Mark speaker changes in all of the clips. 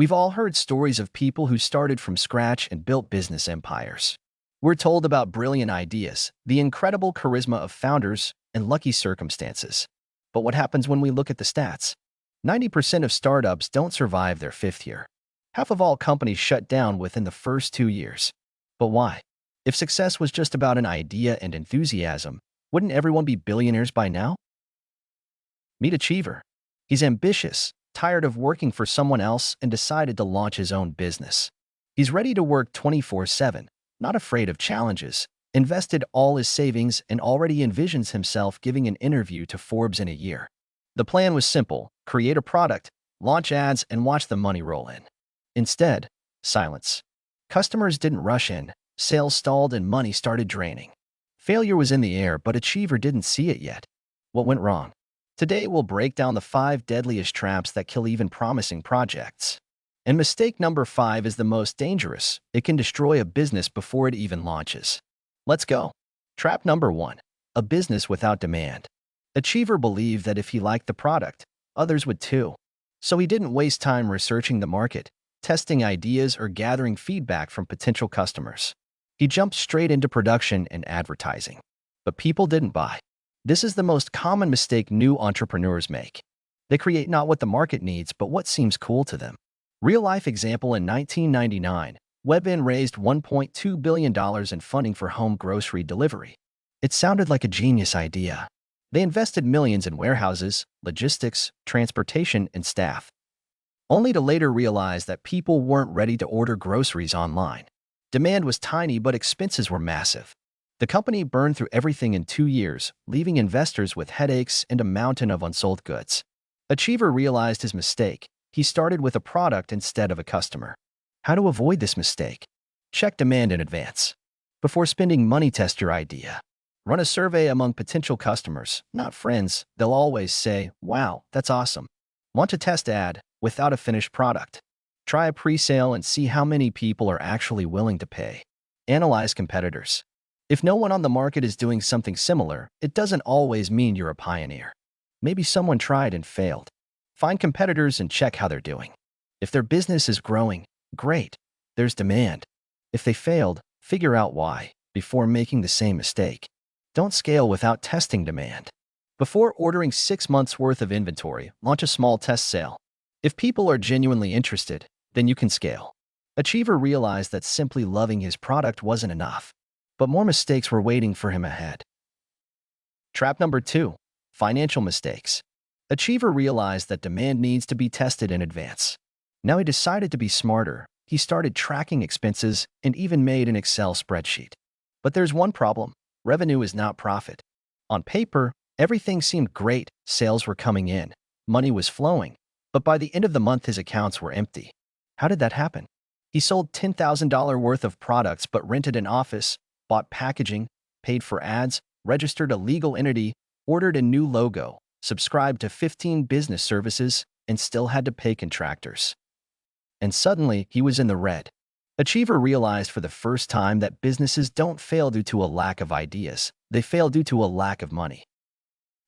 Speaker 1: We've all heard stories of people who started from scratch and built business empires. We're told about brilliant ideas, the incredible charisma of founders, and lucky circumstances. But what happens when we look at the stats? 90% of startups don't survive their fifth year. Half of all companies shut down within the first 2 years. But why? If success was just about an idea and enthusiasm, wouldn't everyone be billionaires by now? Meet Achiever. He's ambitious, tired of working for someone else, and decided to launch his own business. He's ready to work 24/7, not afraid of challenges, invested all his savings, and already envisions himself giving an interview to Forbes in a year. The plan was simple: create a product, launch ads, and watch the money roll in. Instead, silence. Customers didn't rush in, sales stalled, and money started draining. Failure was in the air, but Achiever didn't see it yet. What went wrong? Today, we'll break down the 5 deadliest traps that kill even promising projects. And mistake number 5 is the most dangerous. It can destroy a business before it even launches. Let's go. Trap number 1. A business without demand. Achiever believed that if he liked the product, others would too. So he didn't waste time researching the market, testing ideas, or gathering feedback from potential customers. He jumped straight into production and advertising. But people didn't buy. This is the most common mistake new entrepreneurs make. They create not what the market needs, but what seems cool to them. Real-life example: in 1999, Webin raised $1.2 billion in funding for home grocery delivery. It sounded like a genius idea. They invested millions in warehouses, logistics, transportation, and staff, only to later realize that people weren't ready to order groceries online. Demand was tiny, but expenses were massive. The company burned through everything in 2 years, leaving investors with headaches and a mountain of unsold goods. Achiever realized his mistake. He started with a product instead of a customer. How to avoid this mistake? Check demand in advance. Before spending money, test your idea. Run a survey among potential customers, not friends. They'll always say, "Wow, that's awesome." Want to test ad without a finished product? Try a pre-sale and see how many people are actually willing to pay. Analyze competitors. If no one on the market is doing something similar, it doesn't always mean you're a pioneer. Maybe someone tried and failed. Find competitors and check how they're doing. If their business is growing, great. There's demand. If they failed, figure out why before making the same mistake. Don't scale without testing demand. Before ordering 6 months' worth of inventory, launch a small test sale. If people are genuinely interested, then you can scale. Achiever realized that simply loving his product wasn't enough, but more mistakes were waiting for him ahead. Trap number 2. Financial mistakes. Achiever realized that demand needs to be tested in advance. Now he decided to be smarter. He started tracking expenses and even made an Excel spreadsheet. But there's one problem: revenue is not profit. On paper, everything seemed great. Sales were coming in, money was flowing, but by the end of the month his accounts were empty. How did that happen? He sold $10,000 worth of products but rented an office, bought packaging, paid for ads, registered a legal entity, ordered a new logo, subscribed to 15 business services, and still had to pay contractors. And suddenly, he was in the red. Achiever realized for the first time that businesses don't fail due to a lack of ideas. They fail due to a lack of money.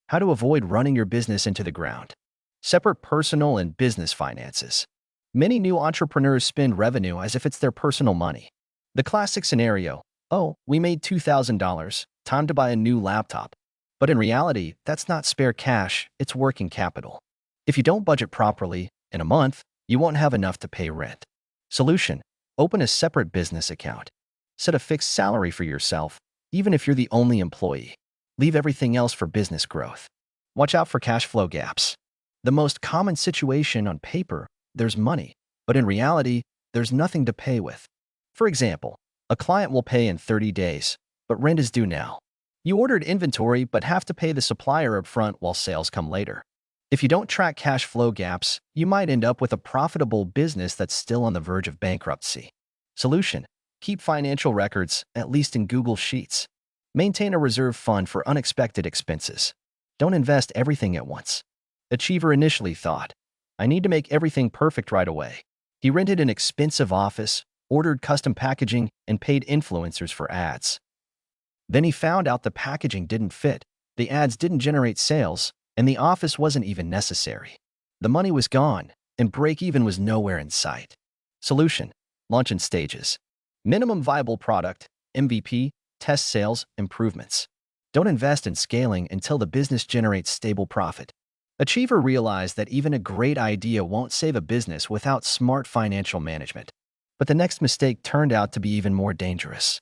Speaker 1: How to avoid running your business into the ground. Separate personal and business finances. Many new entrepreneurs spend revenue as if it's their personal money. The classic scenario: "Oh, we made $2,000, time to buy a new laptop." But in reality, that's not spare cash, it's working capital. If you don't budget properly, in a month, you won't have enough to pay rent. Solution: open a separate business account. Set a fixed salary for yourself, even if you're the only employee. Leave everything else for business growth. Watch out for cash flow gaps. The most common situation: on paper, there's money, but in reality, there's nothing to pay with. For example, a client will pay in 30 days, but rent is due now. You ordered inventory but have to pay the supplier upfront while sales come later. If you don't track cash flow gaps, you might end up with a profitable business that's still on the verge of bankruptcy. Solution: keep financial records, at least in Google Sheets. Maintain a reserve fund for unexpected expenses. Don't invest everything at once. Achiever initially thought, "I need to make everything perfect right away." He rented an expensive office, ordered custom packaging, and paid influencers for ads. Then he found out the packaging didn't fit, the ads didn't generate sales, and the office wasn't even necessary. The money was gone, and break-even was nowhere in sight. Solution: launch in stages. Minimum viable product, MVP, test sales, improvements. Don't invest in scaling until the business generates stable profit. Achiever realized that even a great idea won't save a business without smart financial management. But the next mistake turned out to be even more dangerous.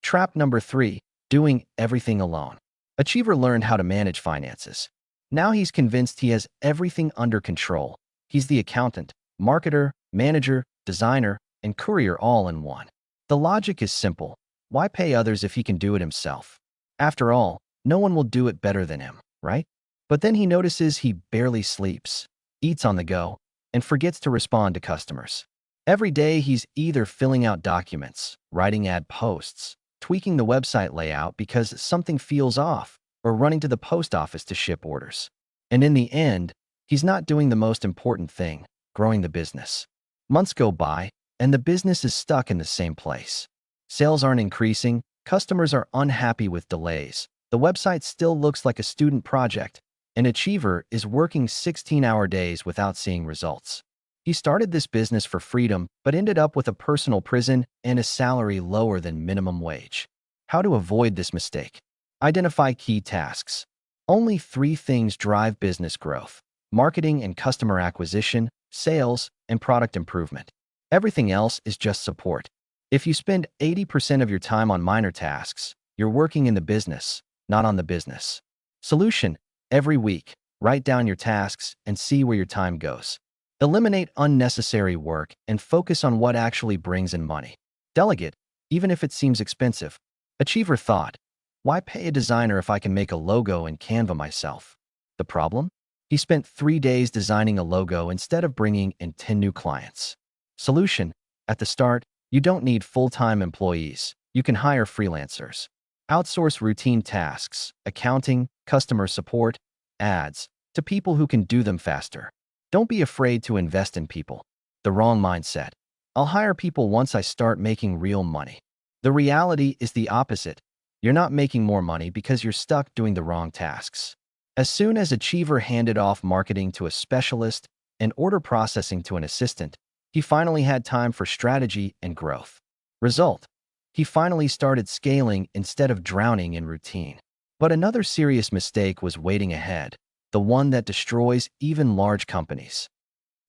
Speaker 1: Trap number 3, doing everything alone. Achiever learned how to manage finances. Now he's convinced he has everything under control. He's the accountant, marketer, manager, designer, and courier all in one. The logic is simple. Why pay others if he can do it himself? After all, no one will do it better than him, right? But then he notices he barely sleeps, eats on the go, and forgets to respond to customers. Every day he's either filling out documents, writing ad posts, tweaking the website layout because something feels off, or running to the post office to ship orders. And in the end, he's not doing the most important thing, growing the business. Months go by, and the business is stuck in the same place. Sales aren't increasing, customers are unhappy with delays, the website still looks like a student project, and Achiever is working 16-hour days without seeing results. He started this business for freedom, but ended up with a personal prison and a salary lower than minimum wage. How to avoid this mistake? Identify key tasks. Only 3 things drive business growth: marketing and customer acquisition, sales, and product improvement. Everything else is just support. If you spend 80% of your time on minor tasks, you're working in the business, not on the business. Solution: every week, write down your tasks and see where your time goes. Eliminate unnecessary work and focus on what actually brings in money. Delegate, even if it seems expensive. Achiever thought, why pay a designer if I can make a logo in Canva myself? The problem? He spent 3 days designing a logo instead of bringing in 10 new clients. Solution: at the start, you don't need full-time employees. You can hire freelancers. Outsource routine tasks, accounting, customer support, ads, to people who can do them faster. Don't be afraid to invest in people. The wrong mindset. I'll hire people once I start making real money. The reality is the opposite. You're not making more money because you're stuck doing the wrong tasks. As soon as Achiever handed off marketing to a specialist and order processing to an assistant, he finally had time for strategy and growth. Result: he finally started scaling instead of drowning in routine. But another serious mistake was waiting ahead, the one that destroys even large companies.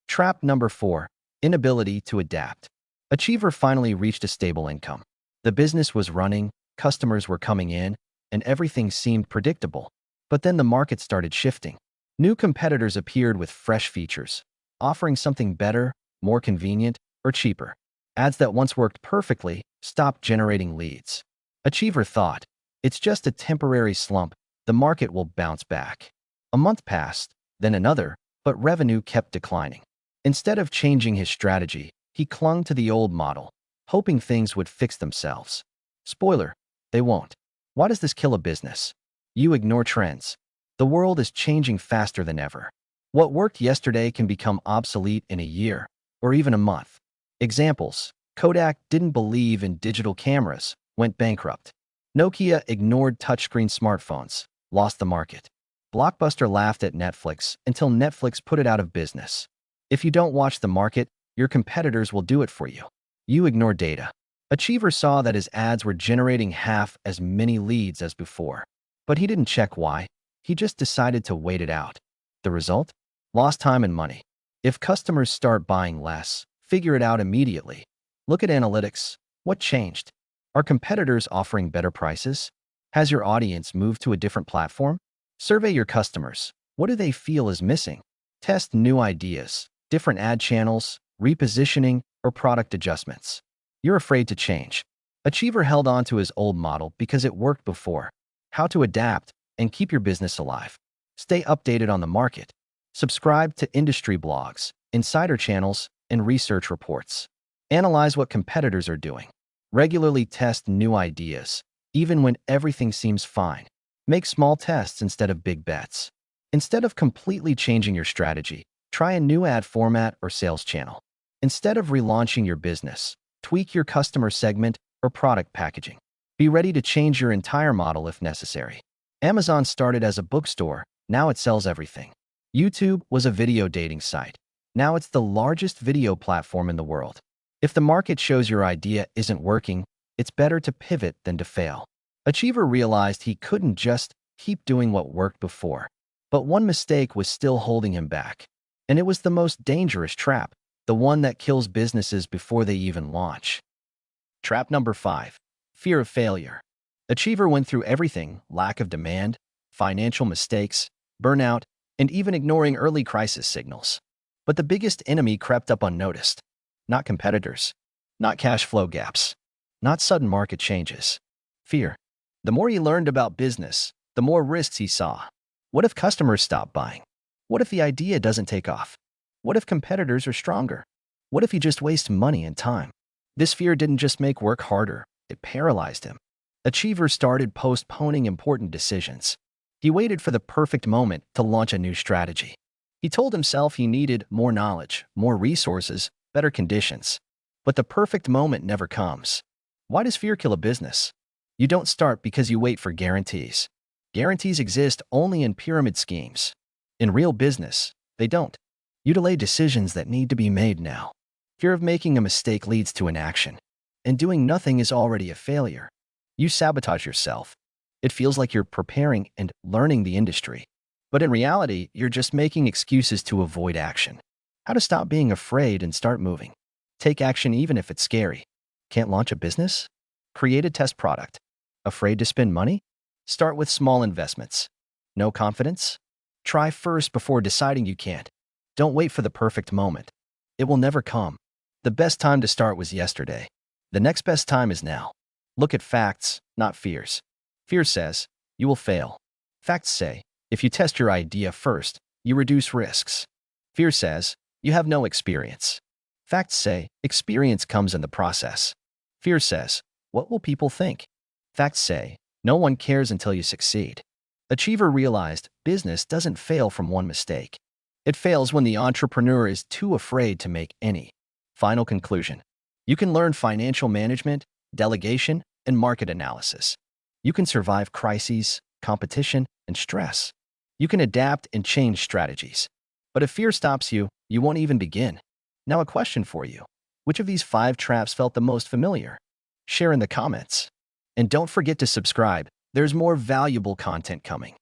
Speaker 1: Trap number 4, inability to adapt. Achiever finally reached a stable income. The business was running, customers were coming in, and everything seemed predictable. But then the market started shifting. New competitors appeared with fresh features, offering something better, more convenient, or cheaper. Ads that once worked perfectly stopped generating leads. Achiever thought, it's just a temporary slump, the market will bounce back. A month passed, then another, but revenue kept declining. Instead of changing his strategy, he clung to the old model, hoping things would fix themselves. Spoiler: they won't. Why does this kill a business? You ignore trends. The world is changing faster than ever. What worked yesterday can become obsolete in a year, or even a month. Examples: Kodak didn't believe in digital cameras, went bankrupt. Nokia ignored touchscreen smartphones, lost the market. Blockbuster laughed at Netflix until Netflix put it out of business. If you don't watch the market, your competitors will do it for you. You ignore data. Achiever saw that his ads were generating half as many leads as before. But he didn't check why. He just decided to wait it out. The result? Lost time and money. If customers start buying less, figure it out immediately. Look at analytics. What changed? Are competitors offering better prices? Has your audience moved to a different platform? Survey your customers. What do they feel is missing? Test new ideas, different ad channels, repositioning, or product adjustments. You're afraid to change. Achiever held on to his old model because it worked before. How to adapt and keep your business alive. Stay updated on the market. Subscribe to industry blogs, insider channels, and research reports. Analyze what competitors are doing. Regularly test new ideas, even when everything seems fine. Make small tests instead of big bets. Instead of completely changing your strategy, try a new ad format or sales channel. Instead of relaunching your business, tweak your customer segment or product packaging. Be ready to change your entire model if necessary. Amazon started as a bookstore, now it sells everything. YouTube was a video dating site. Now it's the largest video platform in the world. If the market shows your idea isn't working, it's better to pivot than to fail. Achiever realized he couldn't just keep doing what worked before. But one mistake was still holding him back. And it was the most dangerous trap, the one that kills businesses before they even launch. Trap number 5. Fear of failure. Achiever went through everything: lack of demand, financial mistakes, burnout, and even ignoring early crisis signals. But the biggest enemy crept up unnoticed. Not competitors, not cash flow gaps, not sudden market changes. Fear. The more he learned about business, the more risks he saw. What if customers stop buying? What if the idea doesn't take off? What if competitors are stronger? What if you just waste money and time? This fear didn't just make work harder, it paralyzed him. Achiever started postponing important decisions. He waited for the perfect moment to launch a new strategy. He told himself he needed more knowledge, more resources, better conditions. But the perfect moment never comes. Why does fear kill a business? You don't start because you wait for guarantees. Guarantees exist only in pyramid schemes. In real business, they don't. You delay decisions that need to be made now. Fear of making a mistake leads to inaction. And doing nothing is already a failure. You sabotage yourself. It feels like you're preparing and learning the industry. But in reality, you're just making excuses to avoid action. How to stop being afraid and start moving. Take action even if it's scary. Can't launch a business? Create a test product. Afraid to spend money? Start with small investments. No confidence? Try first before deciding you can't. Don't wait for the perfect moment. It will never come. The best time to start was yesterday. The next best time is now. Look at facts, not fears. Fear says, you will fail. Facts say, if you test your idea first, you reduce risks. Fear says, you have no experience. Facts say, experience comes in the process. Fear says, what will people think? Facts say, no one cares until you succeed. Achiever realized business doesn't fail from one mistake. It fails when the entrepreneur is too afraid to make any. Final conclusion. You can learn financial management, delegation, and market analysis. You can survive crises, competition, and stress. You can adapt and change strategies. But if fear stops you, you won't even begin. Now a question for you. Which of these 5 traps felt the most familiar? Share in the comments. And don't forget to subscribe. There's more valuable content coming.